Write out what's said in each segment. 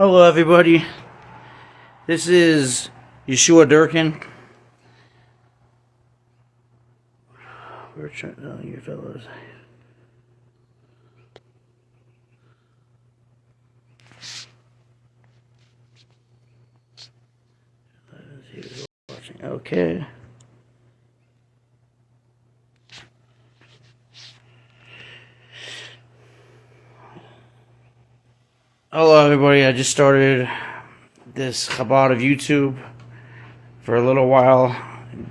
Hello, everybody. This is Yeshua Durkin. We're trying to you fellas. Okay. Hello, everybody. I just started this Chabad of YouTube for a little while.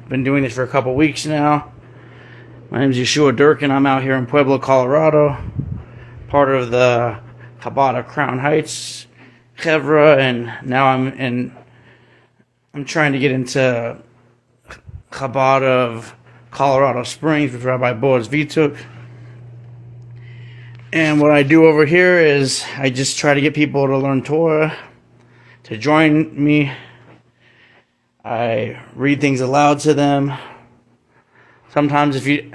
Been doing this for a couple weeks now. My name is Yeshua Durkin. I'm out here in Pueblo, Colorado, part of the Chabad of Crown Heights, Chevra, and now I'm trying to get into Chabad of Colorado Springs with Rabbi Boaz Vituk. And what I do over here is I just try to get people to learn Torah, to join me. I read things aloud to them. Sometimes if you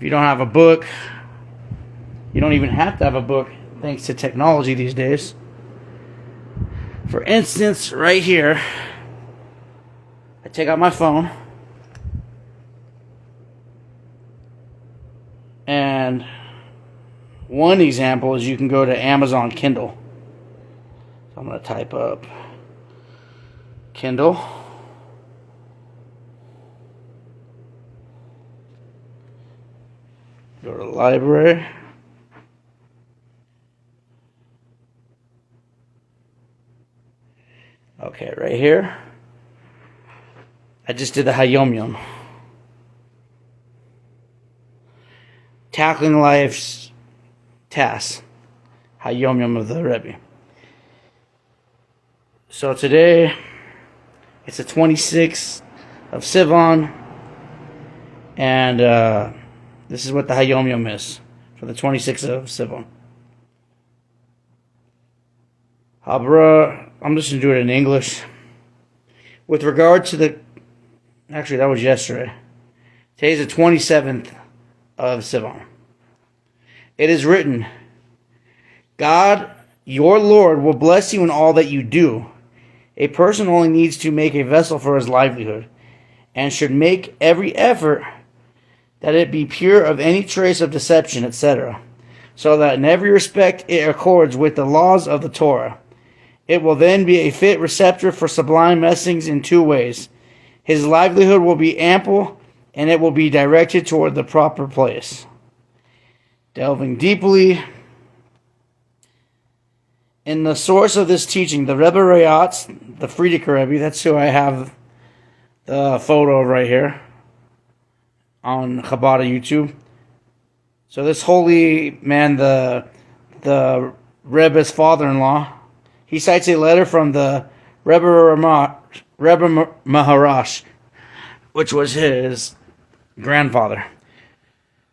don't have a book, you don't even have to have a book thanks to technology these days. For instance, right here, I take out my phone and one example is you can go to Amazon Kindle. So I'm going to type up Kindle. Go to the library. Okay, right here. I just did the Hayom Yom. Tackling life's tasks. Hayom Yom of the Rebbe. So today, it's the 26th of Sivan, and this is what the Hayom Yom is for the 26th of Sivan. Habra, I'm just going to do it in English. With regard to actually that was yesterday. Today's the 27th of Sivan. It is written, God, your Lord, will bless you in all that you do. A person only needs to make a vessel for his livelihood, and should make every effort that it be pure of any trace of deception, etc., so that in every respect it accords with the laws of the Torah. It will then be a fit receptor for sublime blessings in two ways. His livelihood will be ample, and it will be directed toward the proper place. Delving deeply in the source of this teaching, the Rebbe Rayatz, the Frierdiker Rebbe, that's who I have the photo of right here on Chabad YouTube. So this holy man, the Rebbe's father-in-law, he cites a letter from the Rebbe Maharash, which was his grandfather,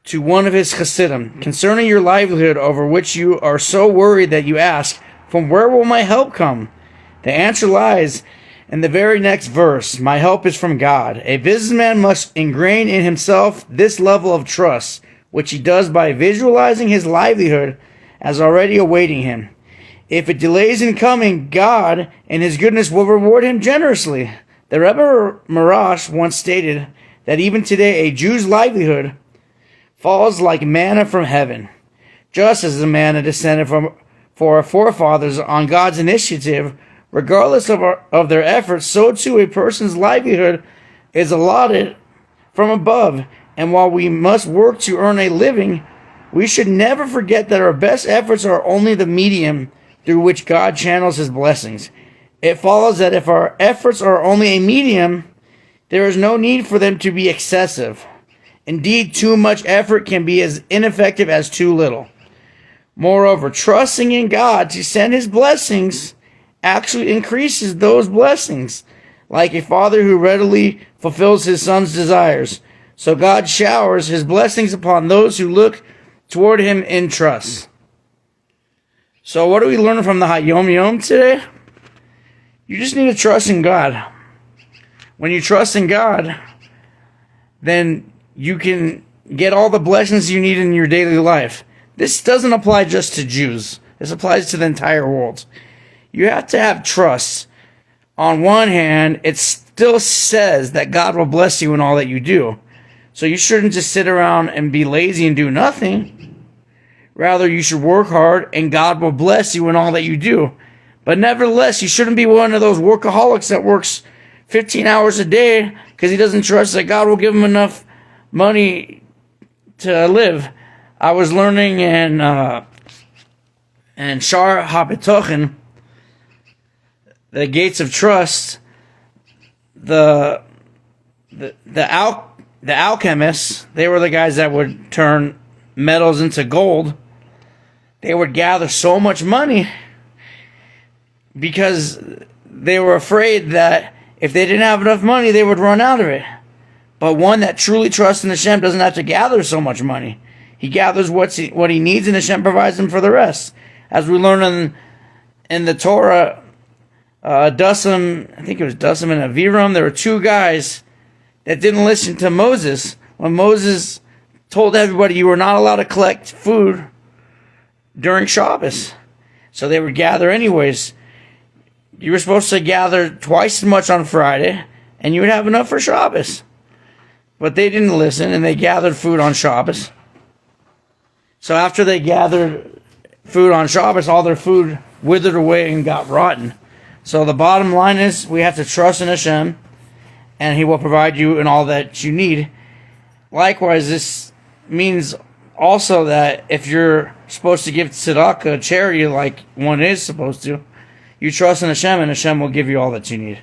to one of his Chassidim, concerning your livelihood, over which you are so worried that you ask, from where will my help come? The answer lies in the very next verse. My help is from God. A businessman must ingrain in himself this level of trust, which he does by visualizing his livelihood as already awaiting him. If it delays in coming, God in his goodness will reward him generously. The Rebbe Marash once stated that even today a Jew's livelihood falls like manna from heaven. Just as the manna descended for our forefathers on God's initiative, regardless of their efforts, so too a person's livelihood is allotted from above. And while we must work to earn a living, we should never forget that our best efforts are only the medium through which God channels his blessings. It follows that if our efforts are only a medium, there is no need for them to be excessive. Indeed, too much effort can be as ineffective as too little. Moreover, trusting in God to send his blessings actually increases those blessings, like a father who readily fulfills his son's desires. So God showers his blessings upon those who look toward him in trust. So what do we learn from the Hayom Yom today? You just need to trust in God. When you trust in God, then you can get all the blessings you need in your daily life. This doesn't apply just to Jews. This applies to the entire world. you have to have trust. On one hand, it still says that God will bless you in all that you do. So you shouldn't just sit around and be lazy and do nothing. Rather, you should work hard and God will bless you in all that you do. But nevertheless, you shouldn't be one of those workaholics that works 15 hours a day because he doesn't trust that God will give him enough money to live. I was learning in Shar HaBetochen, the gates of trust. The alchemists, they were the guys that would turn metals into gold. They would gather so much money because they were afraid that if they didn't have enough money, they would run out of it. But one that truly trusts in Hashem doesn't have to gather so much money. He gathers what he needs, and Hashem provides him for the rest. As we learn in the Torah, Dasim, I think it was Dasim and Aviram, there were two guys that didn't listen to Moses. When Moses told everybody you were not allowed to collect food during Shabbos. So they would gather anyways. You were supposed to gather twice as much on Friday, and you would have enough for Shabbos. But they didn't listen, and they gathered food on Shabbos. So after they gathered food on Shabbos, all their food withered away and got rotten. So the bottom line is we have to trust in Hashem, and He will provide you in all that you need. Likewise, this means also that if you're supposed to give tzedakah, charity, like one is supposed to, you trust in Hashem, and Hashem will give you all that you need.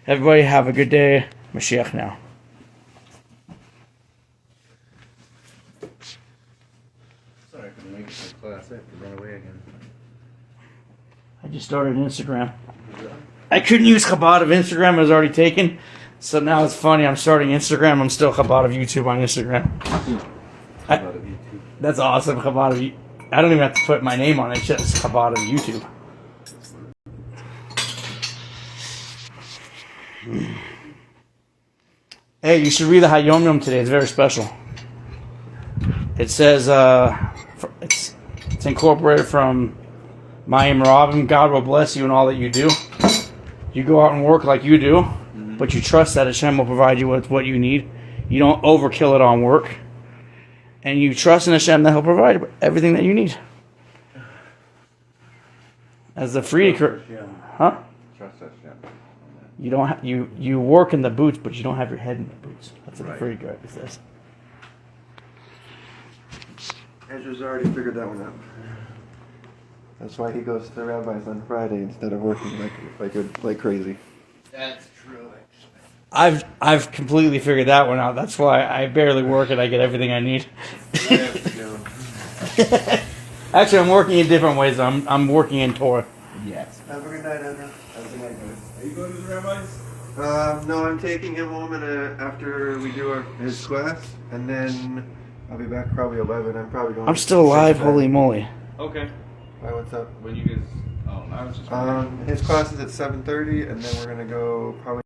Everybody have a good day. Mashiach now. Sorry, I couldn't make it to class. I have to run away again. I just started Instagram. I couldn't use Chabad of Instagram. It was already taken. So now it's funny. I'm starting Instagram. I'm still Chabad of YouTube on Instagram. That's awesome. Chabad of YouTube. I don't even have to put my name on it. It's just Chabad of YouTube. Hey, you should read the Hayom Yom today. It's very special. It says it's incorporated from Mayim Ravim. God will bless you in all that you do. You go out and work like you do, but you trust that Hashem will provide you with what you need. You don't overkill it on work, and you trust in Hashem that He'll provide everything that you need. As the free, huh? Trust Hashem. You don't you work in the boots, but you don't have your head in the boots. That's what the free guy says. Ezra's already figured that one out. That's why he goes to the rabbis on Friday instead of working like crazy. That's true. I've completely figured that one out. That's why I barely work and I get everything I need. Actually, I'm working in different ways. I'm working in Torah. Yes. Have a good night, Ezra. Have a good night, guys. Are you going to the rabbis? No, I'm taking him home after we do his class, and then I'll be back probably 11. I'm probably going. I'm still alive. Holy moly! Okay. Why? What's up? When you guys? Oh, I was just. His class is at 7:30, and then we're gonna go probably.